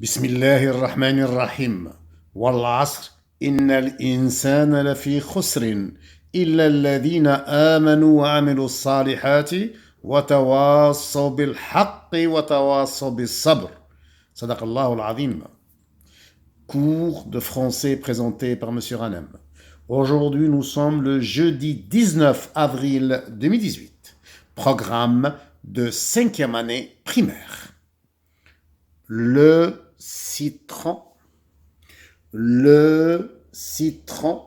بسم الله الرحمن الرحيم والعصر إن الإنسان لفي خسر إلا الذين آمنوا وعملوا الصالحات وتواصوا بالحق وتواصوا بالصبر صدق الله العظيم. Cours de français présenté par Monsieur Ranem. Aujourd'hui, nous sommes le jeudi 19 avril 2018. Programme de 5e année primaire. Le citron, le citron,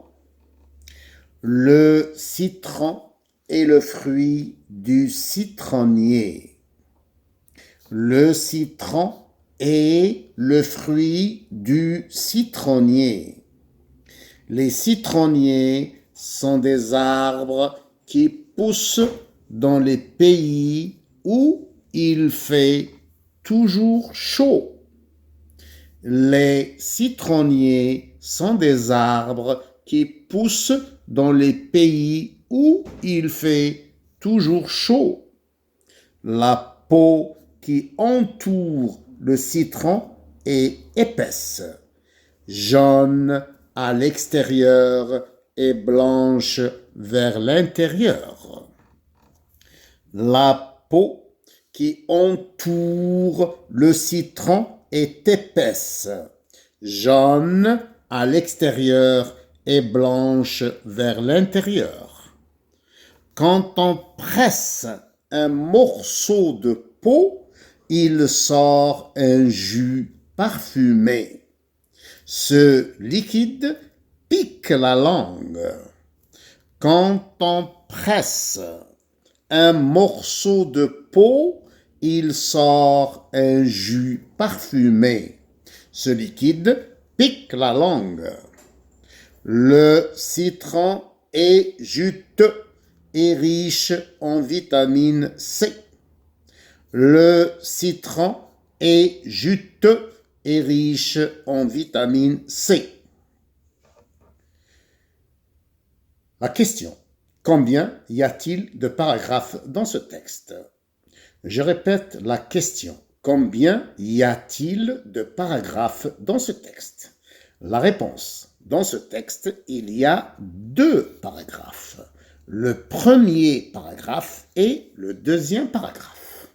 le citron est le fruit du citronnier. Le citron est le fruit du citronnier. Les citronniers sont des arbres qui poussent dans les pays où il fait toujours chaud. Les citronniers sont des arbres qui poussent dans les pays où il fait toujours chaud. La peau qui entoure le citron est épaisse, jaune à l'extérieur et blanche vers l'intérieur. La peau qui entoure le citron est épaisse, jaune à l'extérieur et blanche vers l'intérieur. Quand on presse un morceau de peau, il sort un jus parfumé. Ce liquide pique la langue. Quand on presse un morceau de peau, il sort un jus parfumé. Ce liquide pique la langue. Le citron est juteux et riche en vitamine C. Le citron est juteux et riche en vitamine C. La question: combien y a-t-il de paragraphes dans ce texte? Je répète la question. Combien y a-t-il de paragraphes dans ce texte? La réponse: dans ce texte, il y a 2 paragraphes. Le premier paragraphe et le deuxième paragraphe.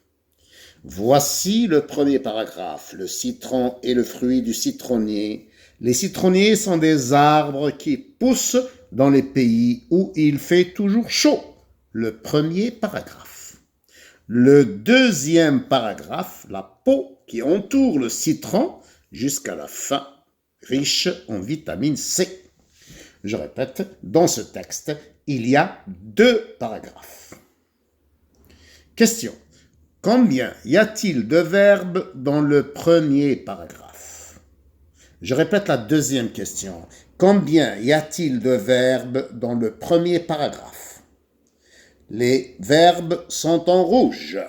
Voici le premier paragraphe. Le citron est le fruit du citronnier. Les citronniers sont des arbres qui poussent dans les pays où il fait toujours chaud. Le premier paragraphe. Le deuxième paragraphe, la peau qui entoure le citron jusqu'à la fin, riche en vitamine C. Je répète, dans ce texte, il y a 2 paragraphes. Question: combien y a-t-il de verbes dans le premier paragraphe? Je répète la deuxième question. Combien y a-t-il de verbes dans le premier paragraphe? Les verbes sont en rouge.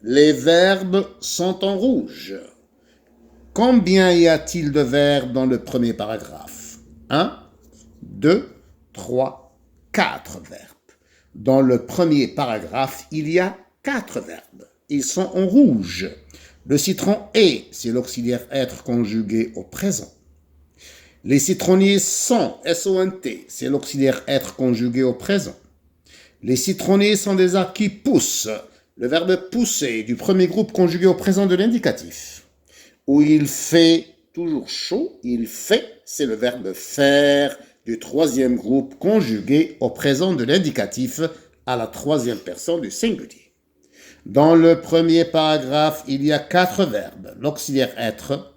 Les verbes sont en rouge. Combien y a-t-il de verbes dans le premier paragraphe? 1, 2, 3, 4 verbes. Dans le premier paragraphe, il y a 4 verbes. Ils sont en rouge. Le citron est, c'est l'auxiliaire être conjugué au présent. Les citronniers sont, S-O-N-T, c'est l'auxiliaire être conjugué au présent. Les citronniers sont des arbres qui poussent. Le verbe pousser du premier groupe conjugué au présent de l'indicatif. Où il fait toujours chaud, il fait, c'est le verbe faire du troisième groupe conjugué au présent de l'indicatif à la troisième personne du singulier. Dans le premier paragraphe, il y a 4 verbes. L'auxiliaire être,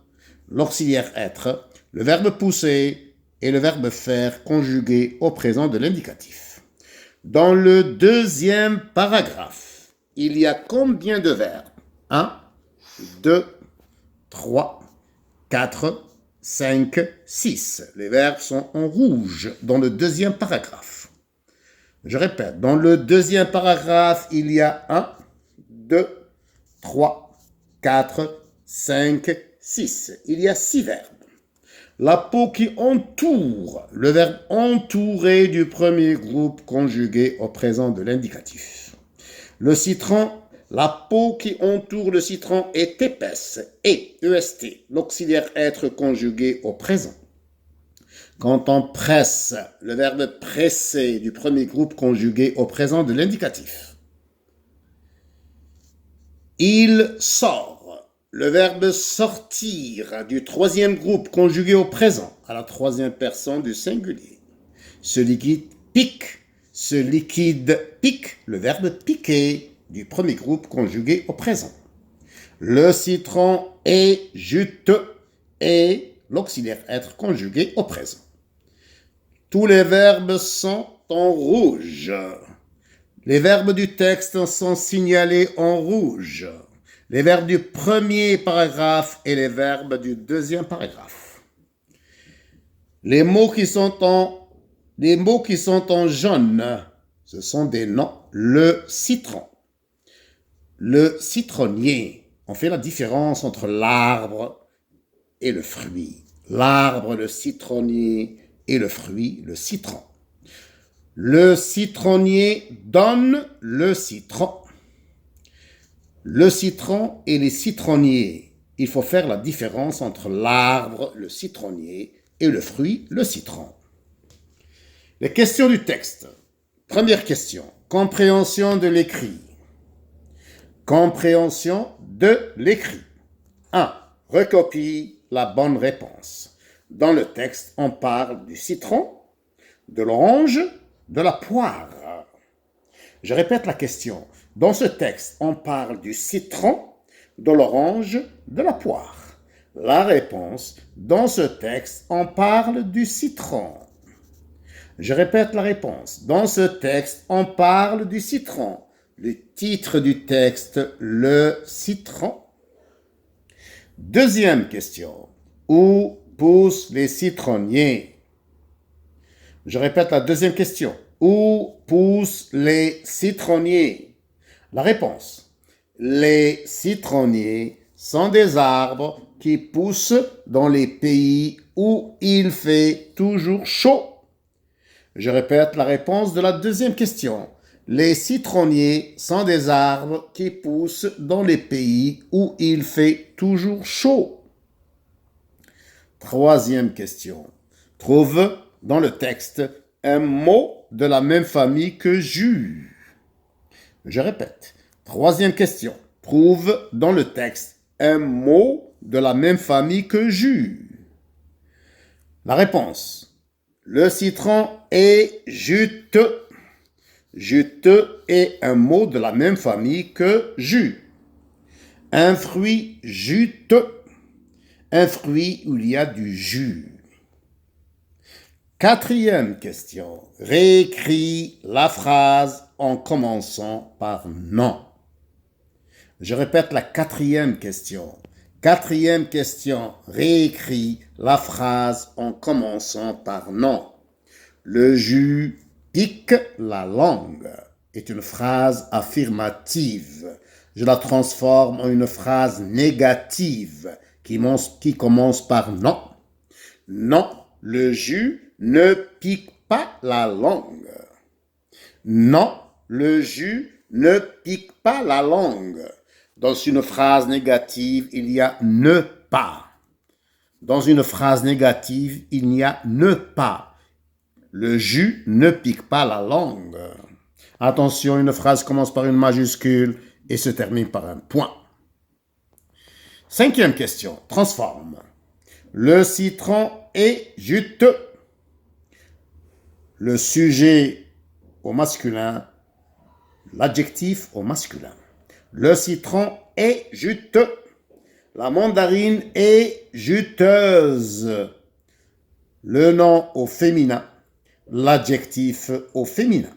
le verbe pousser et le verbe faire conjugué au présent de l'indicatif. Dans le deuxième paragraphe, il y a combien de verbes? 1, 2, 3, 4, 5, 6. Les verbes sont en rouge dans le deuxième paragraphe. Je répète, dans le deuxième paragraphe, il y a 1, 2, 3, 4, 5, 6. Il y a 6 verbes. La peau qui entoure, le verbe entourer du premier groupe conjugué au présent de l'indicatif. Le citron La peau qui entoure le citron est épaisse. Et, EST, l'auxiliaire être conjugué au présent. Quand on presse, le verbe presser du premier groupe conjugué au présent de l'indicatif. Il sort, le verbe sortir du troisième groupe conjugué au présent à la troisième personne du singulier. Ce liquide pique, le verbe piquer du premier groupe conjugué au présent. Le citron est juteux et l'auxiliaire être conjugué au présent. Tous les verbes sont en rouge. Les verbes du texte sont signalés en rouge. Les verbes du premier paragraphe et les verbes du deuxième paragraphe. Les mots qui sont en jaune, ce sont des noms. Le citron, le citronnier. On fait la différence entre l'arbre et le fruit. L'arbre, le citronnier, et le fruit, le citron. Le citronnier donne le citron. Le citron et les citronniers. Il faut faire la différence entre l'arbre, le citronnier, et le fruit, le citron. Les questions du texte. Première question. Compréhension de l'écrit. Compréhension de l'écrit. 1. Recopie la bonne réponse. Dans le texte, on parle du citron, de l'orange, de la poire. Je répète la question. Dans ce texte, on parle du citron, de l'orange, de la poire. La réponse, dans ce texte, on parle du citron. Je répète la réponse. Dans ce texte, on parle du citron. Le titre du texte, le citron. Deuxième question. Où poussent les citronniers? Je répète la deuxième question. Où poussent les citronniers? La réponse. Les citronniers sont des arbres qui poussent dans les pays où il fait toujours chaud. Je répète la réponse de la deuxième question. Les citronniers sont des arbres qui poussent dans les pays où il fait toujours chaud. Troisième question. Trouve dans le texte un mot de la même famille que jus. Je répète. Troisième question. Trouve dans le texte un mot de la même famille que jus. La réponse. Le citron est juteux. Juteux est un mot de la même famille que jus. Un fruit juteux. Un fruit où il y a du jus. Quatrième question. Réécris la phrase en commençant par non. Je répète la quatrième question. Quatrième question. Réécris la phrase en commençant par non. Le jus pique la langue est une phrase affirmative. Je la transforme en une phrase négative qui commence par non. Non, le jus ne pique pas la langue. Non, le jus ne pique pas la langue. Dans une phrase négative, il y a ne pas. Dans une phrase négative, il n'y a ne pas. Le jus ne pique pas la langue. Attention, une phrase commence par une majuscule et se termine par un point. Cinquième question, transforme. Le citron est juteux. Le sujet au masculin, l'adjectif au masculin. Le citron est juteux. La mandarine est juteuse. Le nom au féminin, l'adjectif au féminin.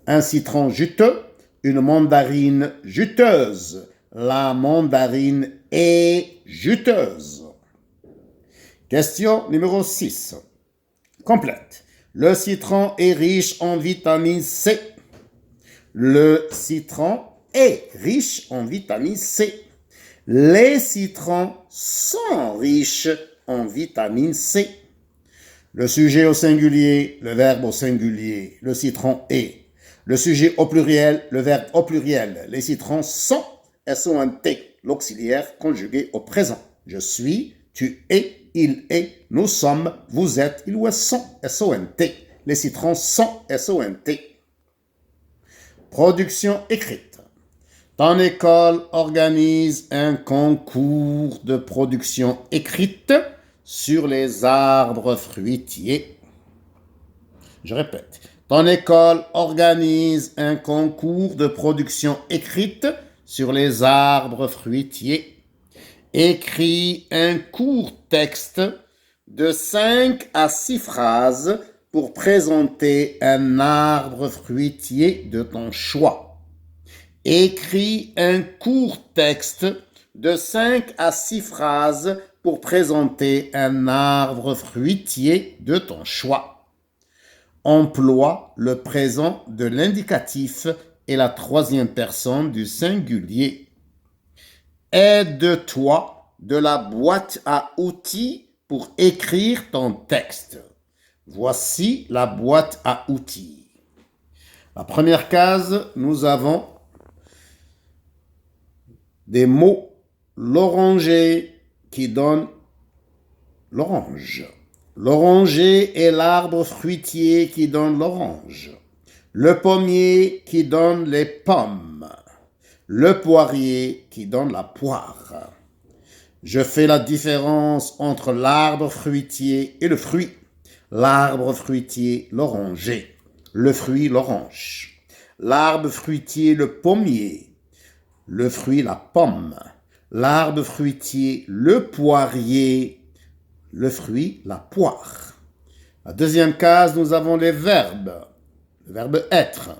Un citron juteux, une mandarine juteuse. La mandarine est juteuse. Question numéro 6. Complète. Le citron est riche en vitamine C. Le citron est riche en vitamine C. Les citrons sont riches en vitamine C. Le sujet au singulier, le verbe au singulier, le citron est. Le sujet au pluriel, le verbe au pluriel. Les citrons sont, S-O-N-T, l'auxiliaire conjugué au présent. Je suis, tu es, il est, nous sommes, vous êtes, ils ou elles sont, S-O-N-T. Les citrons sont, S-O-N-T. Production écrite. Ton école organise un concours de production écrite sur les arbres fruitiers. Je répète. Ton école organise un concours de production écrite sur les arbres fruitiers. Écris un court texte de 5 à 6 phrases pour présenter un arbre fruitier de ton choix. Écris un court texte de 5 à 6 phrases pour présenter un arbre fruitier de ton choix. Emploie le présent de l'indicatif et la troisième personne du singulier. Aide-toi de la boîte à outils pour écrire ton texte. Voici la boîte à outils. La première case, nous avons des mots. L'oranger qui donne l'orange. L'oranger est l'arbre fruitier qui donne l'orange. Le pommier qui donne les pommes. Le poirier qui donne la poire. Je fais la différence entre l'arbre fruitier et le fruit. L'arbre fruitier, l'oranger. Le fruit, l'orange. L'arbre fruitier, le pommier. Le fruit, la pomme. L'arbre fruitier, le poirier. Le fruit, la poire. La deuxième case, nous avons les verbes. Le verbe être,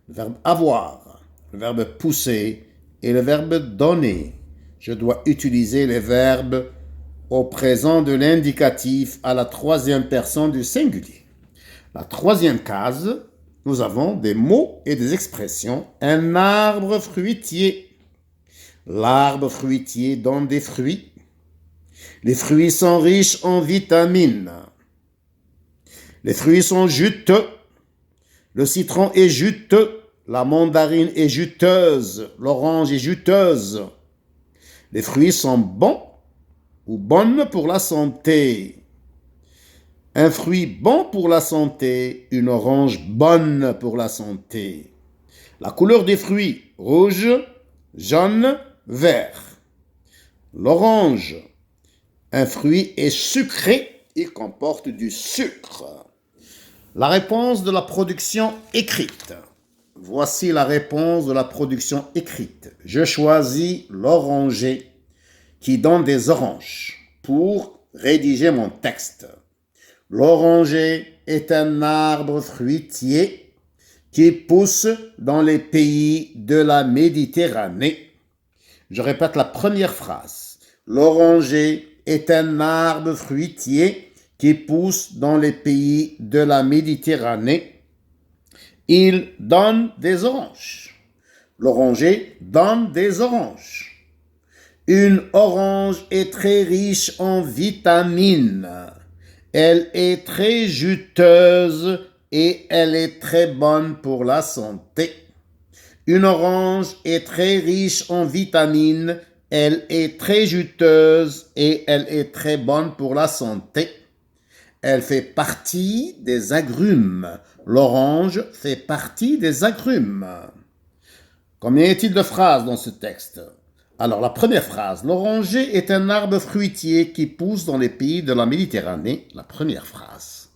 le verbe avoir, le verbe pousser et le verbe donner. Je dois utiliser les verbes au présent de l'indicatif à la troisième personne du singulier. La troisième case, nous avons des mots et des expressions. Un arbre fruitier. L'arbre fruitier donne des fruits. Les fruits sont riches en vitamines. Les fruits sont juteux. Le citron est juteux. La mandarine est juteuse. L'orange est juteuse. Les fruits sont bons ou bonnes pour la santé. Un fruit bon pour la santé, une orange bonne pour la santé. La couleur des fruits, rouge, jaune, vert. L'orange, un fruit est sucré, il comporte du sucre. La réponse de la production écrite. Voici la réponse de la production écrite. Je choisis l'oranger qui donne des oranges pour rédiger mon texte. L'oranger est un arbre fruitier qui pousse dans les pays de la Méditerranée. Je répète la première phrase. L'oranger est un arbre fruitier qui pousse dans les pays de la Méditerranée. Il donne des oranges. L'oranger donne des oranges. Une orange est très riche en vitamines. Elle est très juteuse et elle est très bonne pour la santé. Une orange est très riche en vitamines. Elle est très juteuse et elle est très bonne pour la santé. Elle fait partie des agrumes. L'orange fait partie des agrumes. Combien y a-t-il de phrases dans ce texte? Alors, la première phrase. L'oranger est un arbre fruitier qui pousse dans les pays de la Méditerranée. La première phrase.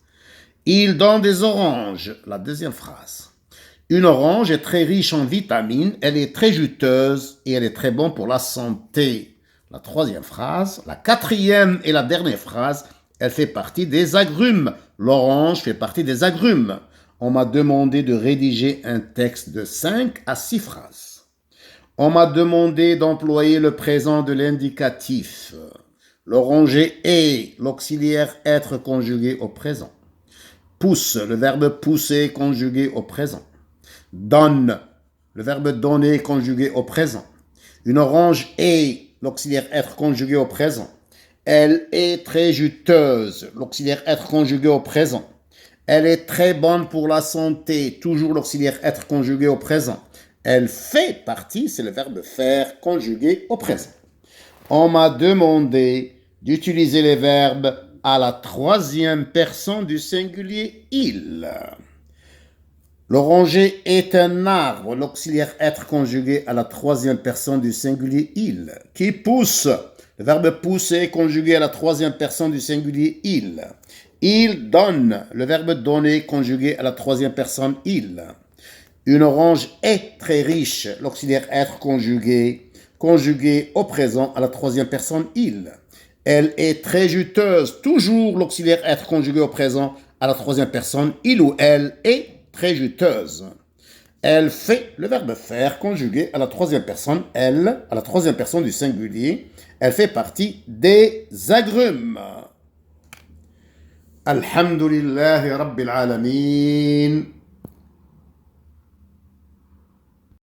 Il donne des oranges. La deuxième phrase. Une orange est très riche en vitamines, elle est très juteuse et elle est très bonne pour la santé. La troisième phrase, la quatrième et la dernière phrase, elle fait partie des agrumes. L'orange fait partie des agrumes. On m'a demandé de rédiger un texte de 5 à 6 phrases. On m'a demandé d'employer le présent de l'indicatif. L'oranger est, l'auxiliaire être conjugué au présent. Pousse, le verbe pousser conjugué au présent. Donne, le verbe donner conjugué au présent. Une orange est, l'auxiliaire être conjugué au présent. Elle est très juteuse, l'auxiliaire être conjugué au présent. Elle est très bonne pour la santé. Toujours l'auxiliaire être conjugué au présent. Elle fait partie, c'est le verbe faire conjugué au présent. On m'a demandé d'utiliser les verbes à la troisième personne du singulier il. L'oranger est un arbre, l'auxiliaire être conjugué à la troisième personne du singulier il, qui pousse. Le verbe pousser conjugué à la troisième personne du singulier il. Il donne, le verbe donner conjugué à la troisième personne il. Une orange est très riche, l'auxiliaire être conjugué au présent à la troisième personne il. Elle est très juteuse, toujours l'auxiliaire être conjugué au présent à la troisième personne il ou elle est très juteuse. Elle fait, le verbe faire conjugué à la troisième personne, elle, à la troisième personne du singulier. Elle fait partie des agrumes. Alhamdulillahi Rabbil Alamin.